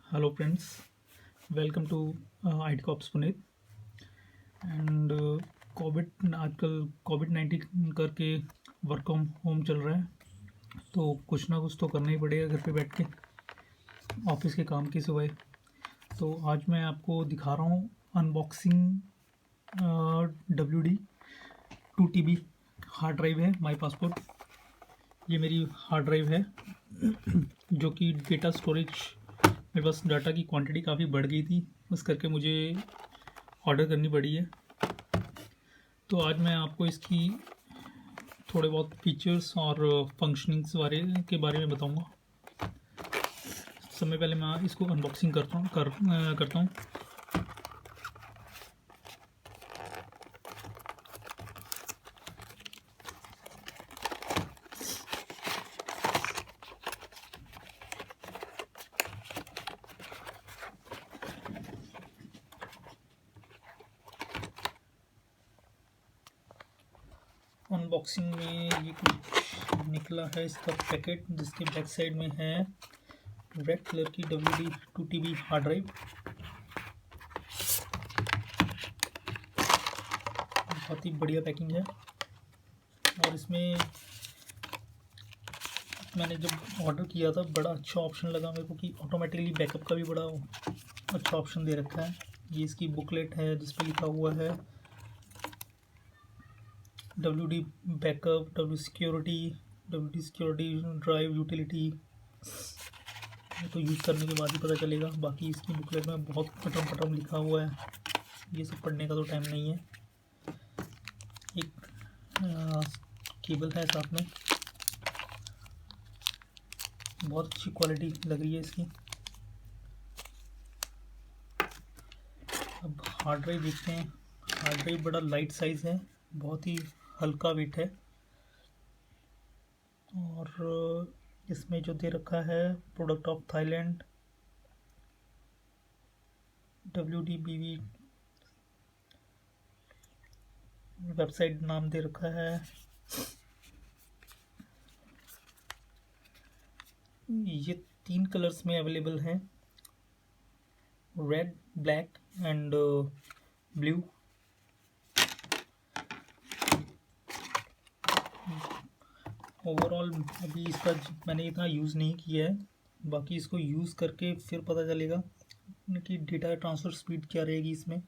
Hello friends, welcome to IT cops Puneet. And आजकल कोविड-19 करके वर्क फ्रॉम होम चल रहा है, तो कुछ ना कुछ तो करना ही पड़ेगा घर पे बैठ के ऑफिस के काम के सिवाय। तो आज मैं आपको दिखा रहा हूँ unboxing WD 2 TB hard drive है माई पासपोर्ट। ये मेरी हार्ड ड्राइव है जो कि डेटा स्टोरेज, मेरे पास डाटा की क्वांटिटी काफ़ी बढ़ गई थी, इस करके मुझे ऑर्डर करनी पड़ी है। तो आज मैं आपको इसकी थोड़े बहुत फीचर्स और फंक्शनिंग्स के बारे में बताऊंगा। सबसे पहले मैं इसको अनबॉक्सिंग करता हूँ। अनबॉक्सिंग में ये कुछ निकला है, इसका पैकेट, जिसके बैक साइड में है रेड कलर की WD 2 TB हार्ड ड्राइव। बहुत ही बढ़िया पैकिंग है। और इसमें मैंने जब ऑर्डर किया था बड़ा अच्छा ऑप्शन लगा मेरे को कि ऑटोमेटिकली बैकअप का भी बड़ा अच्छा ऑप्शन दे रखा है। ये इसकी बुकलेट है जिस पर लिखा हुआ है WD backup, WD security drive utility. तो यूज़ करने के बाद ही पता चलेगा। बाकी इसकी बुकलेट में बहुत पटम लिखा हुआ है, ये सब पढ़ने का तो टाइम नहीं है। एक केबल है साथ में, बहुत अच्छी क्वालिटी लग रही है इसकी। अब हार्ड ड्राइव देखते हैं। हार्ड ड्राइव बड़ा लाइट साइज़ है, बहुत ही हल्का वेट है। और इसमें जो दे रखा है product of Thailand, WDBV website नाम दे रखा है। ये 3 कलर्स में अवेलेबल है, red, black and blue. Overall अभी इसका मैंने इतना यूज़ नहीं किया है, बाकी इसको यूज़ करके फिर पता चलेगा कि डेटा ट्रांसफ़र स्पीड क्या रहेगी इसमें।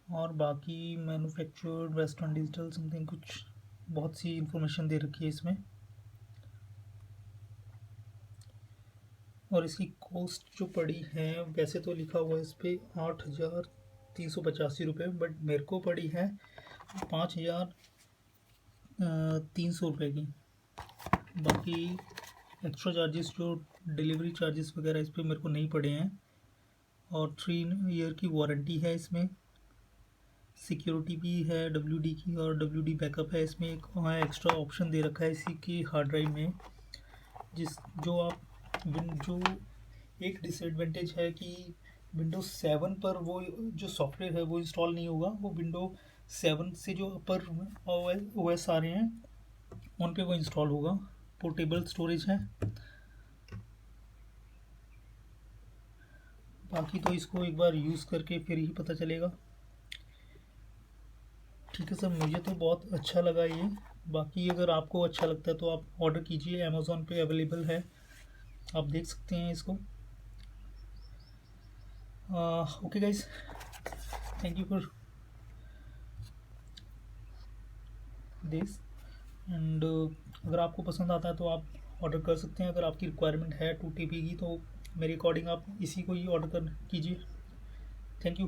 और बाकी मैन्युफैक्चर्ड वेस्टर्न डिजिटल समथिंग कुछ बहुत सी इंफॉर्मेशन दे रखी है इसमें। और इसकी कॉस्ट जो पड़ी है, वैसे तो लिखा हुआ है इस पर 8,385 रुपये, बट मेरे को पड़ी है 5,300 रुपये की। बाकी एक्स्ट्रा चार्जेस जो डिलीवरी चार्जेस वगैरह इस पर मेरे को नहीं पड़े हैं। और 3 ईयर की वारंटी है इसमें। सिक्योरिटी भी है WD की, और WD बैकअप है। इसमें एक एक्स्ट्रा ऑप्शन दे रखा है इसी की हार्ड ड्राइव में, जो एक डिसएडवांटेज है कि विंडोज़ 7 पर वो जो सॉफ्टवेयर है वो इंस्टॉल नहीं होगा। वो विंडो 7 से जो अपर OS आ रहे हैं उन पे वो इंस्टॉल होगा। पोर्टेबल स्टोरेज है। बाकी तो इसको एक बार यूज़ करके फिर ही पता चलेगा। ठीक है सर, मुझे तो बहुत अच्छा लगा ये। बाकी अगर आपको अच्छा लगता है तो आप ऑर्डर कीजिए, अमेज़ॉन पे अवेलेबल है, आप देख सकते हैं इसको। Okay guys, thank you for this. And अगर आपको पसंद आता है तो आप ऑर्डर कर सकते हैं। अगर आपकी रिक्वायरमेंट है 2 TB की तो मेरे अकॉर्डिंग आप इसी को ही ऑर्डर कीजिए। Thank you.